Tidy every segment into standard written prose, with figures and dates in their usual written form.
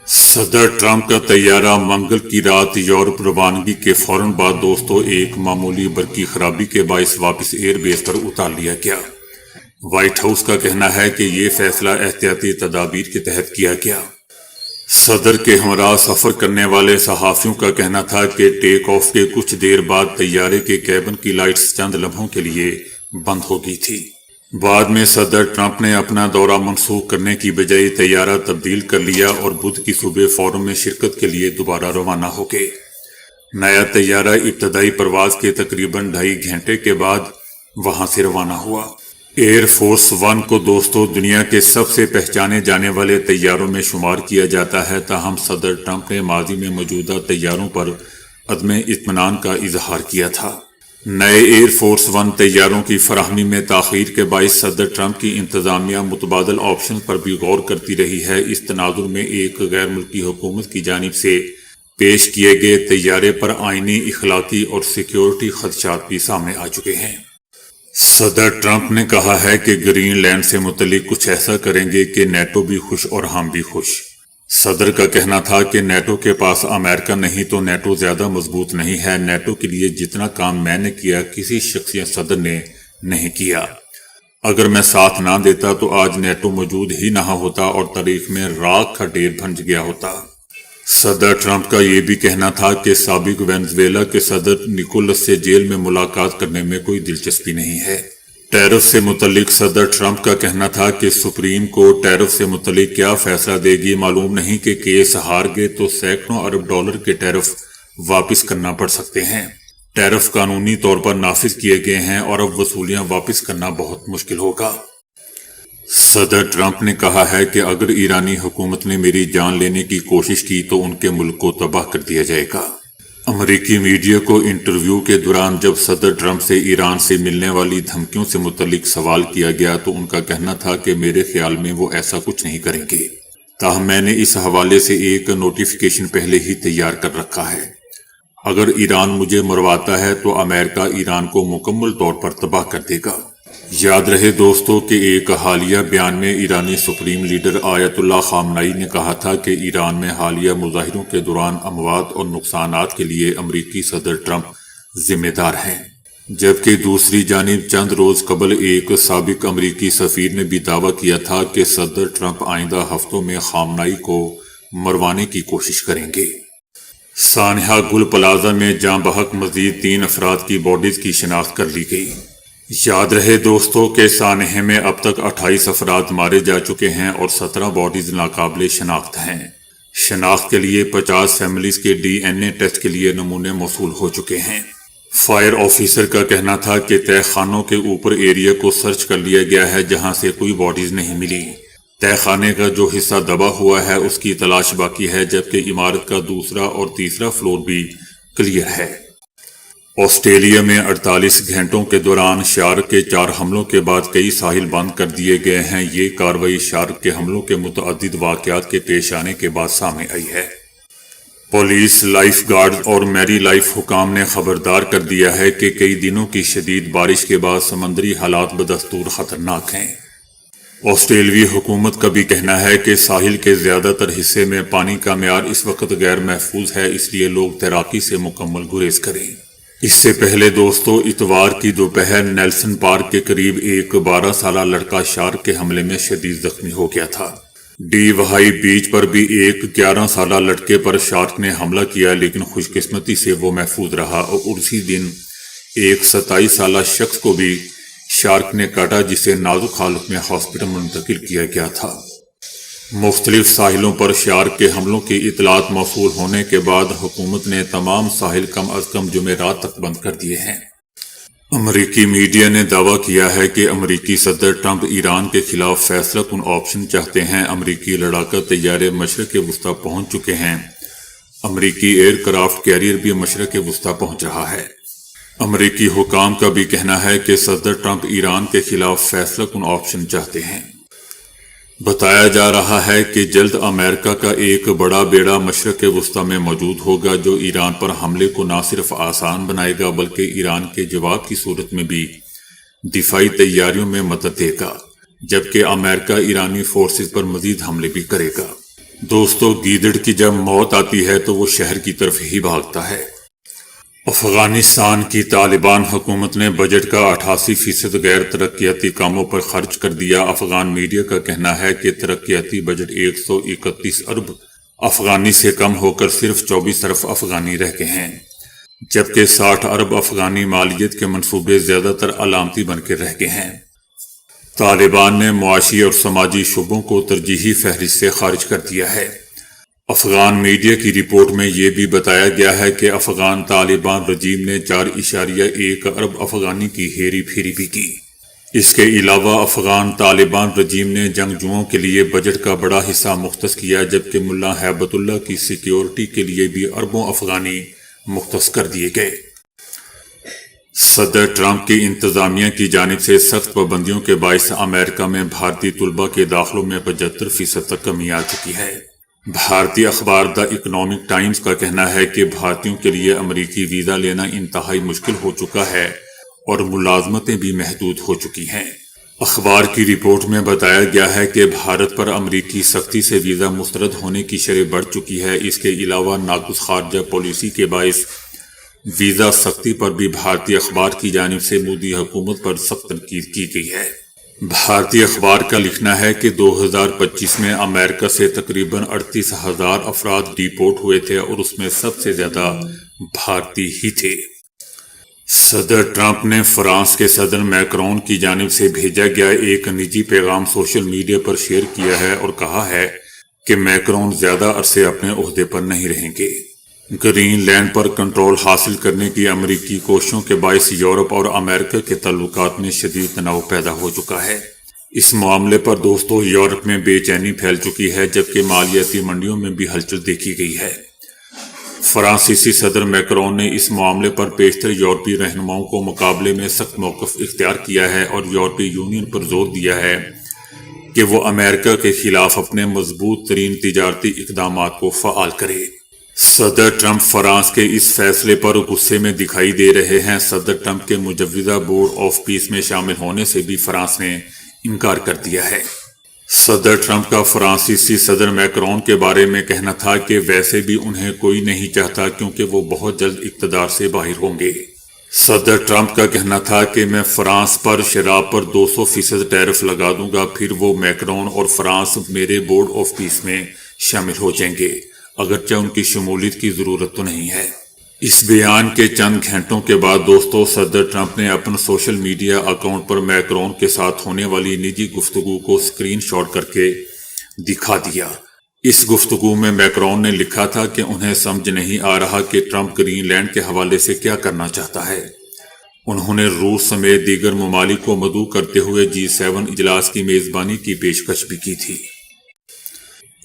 صدر ٹرمپ کا طیارہ منگل کی رات یورپ روانگی کے فوراً بعد دوستوں ایک معمولی برقی خرابی کے باعث واپس ایئر بیس پر اتار لیا گیا۔ وائٹ ہاؤس کا کہنا ہے کہ یہ فیصلہ احتیاطی تدابیر کے تحت کیا گیا۔ صدر کے ہمراہ سفر کرنے والے صحافیوں کا کہنا تھا کہ ٹیک آف کے کچھ دیر بعد طیارے کے کیبن کی لائٹس چند لمحوں کے لیے بند ہو گئی تھی۔ بعد میں صدر ٹرمپ نے اپنا دورہ منسوخ کرنے کی بجائے طیارہ تبدیل کر لیا اور بدھ کی صبح فورم میں شرکت کے لیے دوبارہ روانہ ہو گئے۔ نیا طیارہ ابتدائی پرواز کے تقریباً 2.5 گھنٹے کے بعد وہاں سے روانہ ہوا۔ ایئر فورس ون کو دوستوں دنیا کے سب سے پہچانے جانے والے طیاروں میں شمار کیا جاتا ہے، تاہم صدر ٹرمپ نے ماضی میں موجودہ طیاروں پر عدم اطمینان کا اظہار کیا تھا۔ نئے ایئر فورس ون طیاروں کی فراہمی میں تاخیر کے باعث صدر ٹرمپ کی انتظامیہ متبادل آپشن پر بھی غور کرتی رہی ہے۔ اس تناظر میں ایک غیر ملکی حکومت کی جانب سے پیش کیے گئے طیارے پر آئینی، اخلاقی اور سیکیورٹی خدشات بھی سامنے آ چکے ہیں۔ صدر ٹرمپ نے کہا ہے کہ گرین لینڈ سے متعلق کچھ ایسا کریں گے کہ نیٹو بھی خوش اور ہم بھی خوش۔ صدر کا کہنا تھا کہ نیٹو کے پاس امریکہ نہیں تو نیٹو زیادہ مضبوط نہیں ہے۔ نیٹو کے لیے جتنا کام میں نے کیا کسی شخص یا صدر نے نہیں کیا۔ اگر میں ساتھ نہ دیتا تو آج نیٹو موجود ہی نہ ہوتا اور تاریخ میں راکھ کا ڈھیر بن گیا ہوتا۔ صدر ٹرمپ کا یہ بھی کہنا تھا کہ سابق وینزویلا کے صدر نکولس سے جیل میں ملاقات کرنے میں کوئی دلچسپی نہیں ہے۔ ٹیرف سے متعلق صدر ٹرمپ کا کہنا تھا کہ سپریم کورٹ ٹیرف سے متعلق کیا فیصلہ دے گی، معلوم نہیں کہ کیس ہار گئے تو سینکڑوں ارب ڈالر کے ٹیرف واپس کرنا پڑ سکتے ہیں۔ ٹیرف قانونی طور پر نافذ کیے گئے ہیں اور اب وصولیاں واپس کرنا بہت مشکل ہوگا۔ صدر ٹرمپ نے کہا ہے کہ اگر ایرانی حکومت نے میری جان لینے کی کوشش کی تو ان کے ملک کو تباہ کر دیا جائے گا۔ امریکی میڈیا کو انٹرویو کے دوران جب صدر ٹرمپ سے ایران سے ملنے والی دھمکیوں سے متعلق سوال کیا گیا تو ان کا کہنا تھا کہ میرے خیال میں وہ ایسا کچھ نہیں کریں گے، تاہم میں نے اس حوالے سے ایک نوٹیفیکیشن پہلے ہی تیار کر رکھا ہے۔ اگر ایران مجھے مرواتا ہے تو امریکہ ایران کو مکمل طور پر تباہ کر دے گا۔ یاد رہے دوستوں کہ ایک حالیہ بیان میں ایرانی سپریم لیڈر آیت اللہ خامنائی نے کہا تھا کہ ایران میں حالیہ مظاہروں کے دوران اموات اور نقصانات کے لیے امریکی صدر ٹرمپ ذمہ دار ہیں، جبکہ دوسری جانب چند روز قبل ایک سابق امریکی سفیر نے بھی دعویٰ کیا تھا کہ صدر ٹرمپ آئندہ ہفتوں میں خامنائی کو مروانے کی کوشش کریں گے۔ سانحہ گل پلازا میں جاں بحق مزید 3 افراد کی باڈیز کی شناخت کر لی گئی۔ یاد رہے دوستوں کہ سانحے میں اب تک 28 افراد مارے جا چکے ہیں اور 17 باڈیز ناقابل شناخت ہیں۔ شناخت کے لیے 50 فیملیز کے DNA ٹیسٹ کے لیے نمونے موصول ہو چکے ہیں۔ فائر آفیسر کا کہنا تھا کہ تہہ خانوں کے اوپر ایریا کو سرچ کر لیا گیا ہے جہاں سے کوئی باڈیز نہیں ملی۔ تہہ خانے کا جو حصہ دبا ہوا ہے اس کی تلاش باقی ہے، جبکہ عمارت کا دوسرا اور تیسرا فلور بھی کلیئر ہے۔ آسٹریلیا میں 48 گھنٹوں کے دوران شارک کے 4 حملوں کے بعد کئی ساحل بند کر دیے گئے ہیں۔ یہ کارروائی شارک کے حملوں کے متعدد واقعات کے پیش آنے کے بعد سامنے آئی ہے۔ پولیس، لائف گارڈز اور میری لائف حکام نے خبردار کر دیا ہے کہ کئی دنوں کی شدید بارش کے بعد سمندری حالات بدستور خطرناک ہیں۔ آسٹریلوی حکومت کا بھی کہنا ہے کہ ساحل کے زیادہ تر حصے میں پانی کا معیار اس وقت غیر محفوظ ہے، اس لیے لوگ تیراکی سے مکمل گریز کریں۔ اس سے پہلے دوستوں اتوار کی دوپہر نیلسن پارک کے قریب ایک 12 سالہ لڑکا شارک کے حملے میں شدید زخمی ہو گیا تھا۔ ڈی وہائی بیچ پر بھی ایک 11 سالہ لڑکے پر شارک نے حملہ کیا، لیکن خوش قسمتی سے وہ محفوظ رہا اور اسی دن ایک 27 سالہ شخص کو بھی شارک نے کاٹا جسے نازک حالت میں ہاسپٹل منتقل کیا گیا تھا۔ مختلف ساحلوں پر شارک کے حملوں کی اطلاعات موصول ہونے کے بعد حکومت نے تمام ساحل کم از کم جمعرات تک بند کر دیے ہیں۔ امریکی میڈیا نے دعویٰ کیا ہے کہ امریکی صدر ٹرمپ ایران کے خلاف فیصلہ کن آپشن چاہتے ہیں۔ امریکی لڑاکا طیارے مشرق وسطیٰ پہنچ چکے ہیں۔ امریکی ایئر کرافٹ کیریئر بھی مشرق وسطیٰ پہنچ رہا ہے۔ امریکی حکام کا بھی کہنا ہے کہ صدر ٹرمپ ایران کے خلاف فیصلہ کن آپشن چاہتے ہیں۔ بتایا جا رہا ہے کہ جلد امریکہ کا ایک بڑا بیڑا مشرق وسطیٰ میں موجود ہوگا جو ایران پر حملے کو نہ صرف آسان بنائے گا بلکہ ایران کے جواب کی صورت میں بھی دفاعی تیاریوں میں مدد دے گا، جبکہ امریکہ ایرانی فورسز پر مزید حملے بھی کرے گا۔ دوستو، گیدڑ کی جب موت آتی ہے تو وہ شہر کی طرف ہی بھاگتا ہے۔ افغانستان کی طالبان حکومت نے بجٹ کا 88% غیر ترقیاتی کاموں پر خرچ کر دیا۔ افغان میڈیا کا کہنا ہے کہ ترقیاتی بجٹ 131 ارب افغانی سے کم ہو کر صرف 24 ارب افغانی رہ گئے ہیں، جبکہ 60 ارب افغانی مالیت کے منصوبے زیادہ تر علامتی بن کے رہ گئے ہیں۔ طالبان نے معاشی اور سماجی شعبوں کو ترجیحی فہرست سے خارج کر دیا ہے۔ افغان میڈیا کی رپورٹ میں یہ بھی بتایا گیا ہے کہ افغان طالبان رجیم نے 4.1 ارب افغانی کی ہیری پھیری بھی کی۔ اس کے علاوہ افغان طالبان رجیم نے جنگجوؤں کے لیے بجٹ کا بڑا حصہ مختص کیا، جبکہ ملا ہیبت اللہ کی سیکیورٹی کے لیے بھی اربوں افغانی مختص کر دیے گئے۔ صدر ٹرمپ کی انتظامیہ کی جانب سے سخت پابندیوں کے باعث امریکہ میں بھارتی طلباء کے داخلوں میں 75% تک کمی آ چکی ہے۔ بھارتی اخبار دی اکنامک ٹائمز کا کہنا ہے کہ بھارتیوں کے لیے امریکی ویزا لینا انتہائی مشکل ہو چکا ہے اور ملازمتیں بھی محدود ہو چکی ہیں۔ اخبار کی رپورٹ میں بتایا گیا ہے کہ بھارت پر امریکی سختی سے ویزا مسترد ہونے کی شرح بڑھ چکی ہے۔ اس کے علاوہ ناقص خارجہ پالیسی کے باعث ویزا سختی پر بھی بھارتی اخبار کی جانب سے مودی حکومت پر سخت تنقید کی گئی ہے۔ بھارتی اخبار کا لکھنا ہے کہ 2025 میں امریکہ سے تقریباً 38,000 افراد ڈیپورٹ ہوئے تھے اور اس میں سب سے زیادہ بھارتی ہی تھے۔ صدر ٹرمپ نے فرانس کے صدر میکرون کی جانب سے بھیجا گیا ایک نجی پیغام سوشل میڈیا پر شیئر کیا ہے اور کہا ہے کہ میکرون زیادہ عرصے اپنے عہدے پر نہیں رہیں گے۔ گرین لینڈ پر کنٹرول حاصل کرنے کی امریکی کوششوں کے باعث یورپ اور امریکہ کے تعلقات میں شدید تناؤ پیدا ہو چکا ہے۔ اس معاملے پر دوستو یورپ میں بے چینی پھیل چکی ہے، جبکہ مالیاتی منڈیوں میں بھی ہلچل دیکھی گئی ہے۔ فرانسیسی صدر میکرون نے اس معاملے پر بیشتر یورپی رہنماؤں کو مقابلے میں سخت موقف اختیار کیا ہے اور یورپی یونین پر زور دیا ہے کہ وہ امریکہ کے خلاف اپنے مضبوط ترین تجارتی اقدامات کو فعال کرے۔ صدر ٹرمپ فرانس کے اس فیصلے پر غصے میں دکھائی دے رہے ہیں۔ صدر ٹرمپ کے مجوزہ بورڈ آف پیس میں شامل ہونے سے بھی فرانس نے انکار کر دیا ہے۔ صدر ٹرمپ کا فرانسیسی صدر میکرون کے بارے میں کہنا تھا کہ ویسے بھی انہیں کوئی نہیں چاہتا کیونکہ وہ بہت جلد اقتدار سے باہر ہوں گے۔ صدر ٹرمپ کا کہنا تھا کہ میں فرانس پر شراب پر 200% ٹیرف لگا دوں گا، پھر وہ میکرون اور فرانس میرے بورڈ آف پیس میں شامل ہو جائیں گے، اگرچہ ان کی شمولیت کی ضرورت تو نہیں ہے۔ اس بیان کے چند گھنٹوں کے بعد دوستو صدر ٹرمپ نے اپنے سوشل میڈیا اکاؤنٹ پر میکرون کے ساتھ ہونے والی نجی گفتگو کو اسکرین شاٹ کر کے دکھا دیا۔ اس گفتگو میں میکرون نے لکھا تھا کہ انہیں سمجھ نہیں آ رہا کہ ٹرمپ گرین لینڈ کے حوالے سے کیا کرنا چاہتا ہے۔ انہوں نے روس سمیت دیگر ممالک کو مدعو کرتے ہوئے G7 اجلاس کی میزبانی کی پیشکش بھی کی تھی۔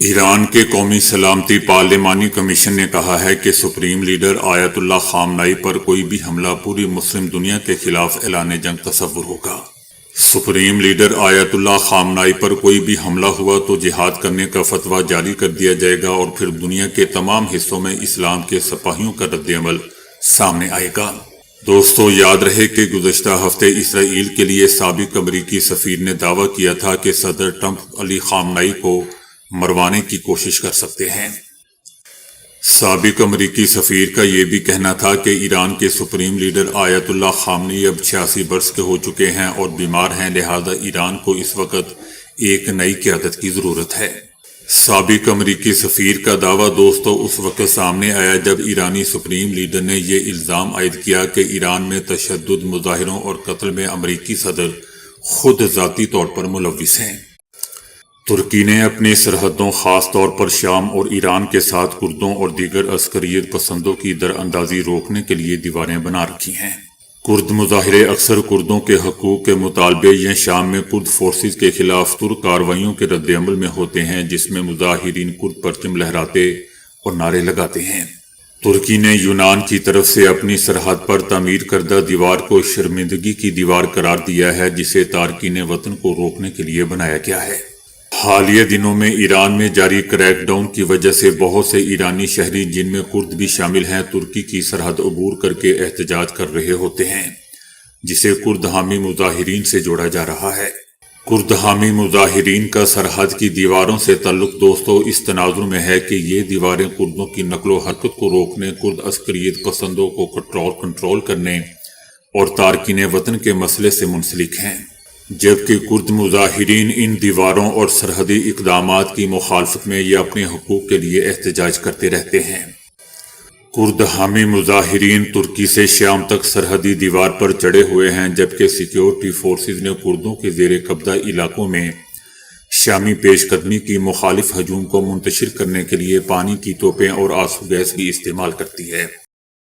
ایران کے قومی سلامتی پارلیمانی کمیشن نے کہا ہے کہ سپریم لیڈر آیت اللہ خامنائی پر کوئی بھی حملہ پوری مسلم دنیا کے خلاف اعلان جنگ تصور ہوگا۔ سپریم لیڈر آیت اللہ خامنائی پر کوئی بھی حملہ ہوا تو جہاد کرنے کا فتویٰ جاری کر دیا جائے گا اور پھر دنیا کے تمام حصوں میں اسلام کے سپاہیوں کا رد عمل سامنے آئے گا۔ دوستو یاد رہے کہ گزشتہ ہفتے اسرائیل کے لیے سابق امریکی سفیر نے دعویٰ کیا تھا کہ صدر ٹرمپ علی خامنائی کو مروانے کی کوشش کر سکتے ہیں۔ سابق امریکی سفیر کا یہ بھی کہنا تھا کہ ایران کے سپریم لیڈر آیت اللہ خامنئی اب 86 برس کے ہو چکے ہیں اور بیمار ہیں، لہذا ایران کو اس وقت ایک نئی قیادت کی ضرورت ہے۔ سابق امریکی سفیر کا دعویٰ دوستو اس وقت سامنے آیا جب ایرانی سپریم لیڈر نے یہ الزام عائد کیا کہ ایران میں تشدد، مظاہروں اور قتل میں امریکی صدر خود ذاتی طور پر ملوث ہیں۔ ترکی نے اپنی سرحدوں خاص طور پر شام اور ایران کے ساتھ کردوں اور دیگر عسکریت پسندوں کی دراندازی روکنے کے لیے دیواریں بنا رکھی ہیں۔ کرد مظاہرے اکثر کردوں کے حقوق کے مطالبے یا شام میں کرد فورسز کے خلاف ترک کارروائیوں کے رد عمل میں ہوتے ہیں، جس میں مظاہرین کرد پرچم لہراتے اور نعرے لگاتے ہیں۔ ترکی نے یونان کی طرف سے اپنی سرحد پر تعمیر کردہ دیوار کو شرمندگی کی دیوار قرار دیا ہے، جسے تارکین وطن کو روکنے کے لیے بنایا گیا ہے۔ حالیہ دنوں میں ایران میں جاری کریک ڈاؤن کی وجہ سے بہت سے ایرانی شہری، جن میں کرد بھی شامل ہیں، ترکی کی سرحد عبور کر کے احتجاج کر رہے ہوتے ہیں، جسے کرد حامی مظاہرین سے جوڑا جا رہا ہے۔ کرد حامی مظاہرین کا سرحد کی دیواروں سے تعلق دوستو اس تناظر میں ہے کہ یہ دیواریں کردوں کی نقل و حرکت کو روکنے، کرد عسکریت پسندوں کو کنٹرول کرنے اور تارکین وطن کے مسئلے سے منسلک ہیں، جبکہ کرد مظاہرین ان دیواروں اور سرحدی اقدامات کی مخالفت میں یہ اپنے حقوق کے لیے احتجاج کرتے رہتے ہیں۔ کرد حامی مظاہرین ترکی سے شام تک سرحدی دیوار پر چڑھے ہوئے ہیں، جبکہ سیکیورٹی فورسز نے کردوں کے زیر قبضہ علاقوں میں شامی پیش قدمی کی مخالف ہجوم کو منتشر کرنے کے لیے پانی کی توپیں اور آنسو گیس بھی استعمال کرتی ہے۔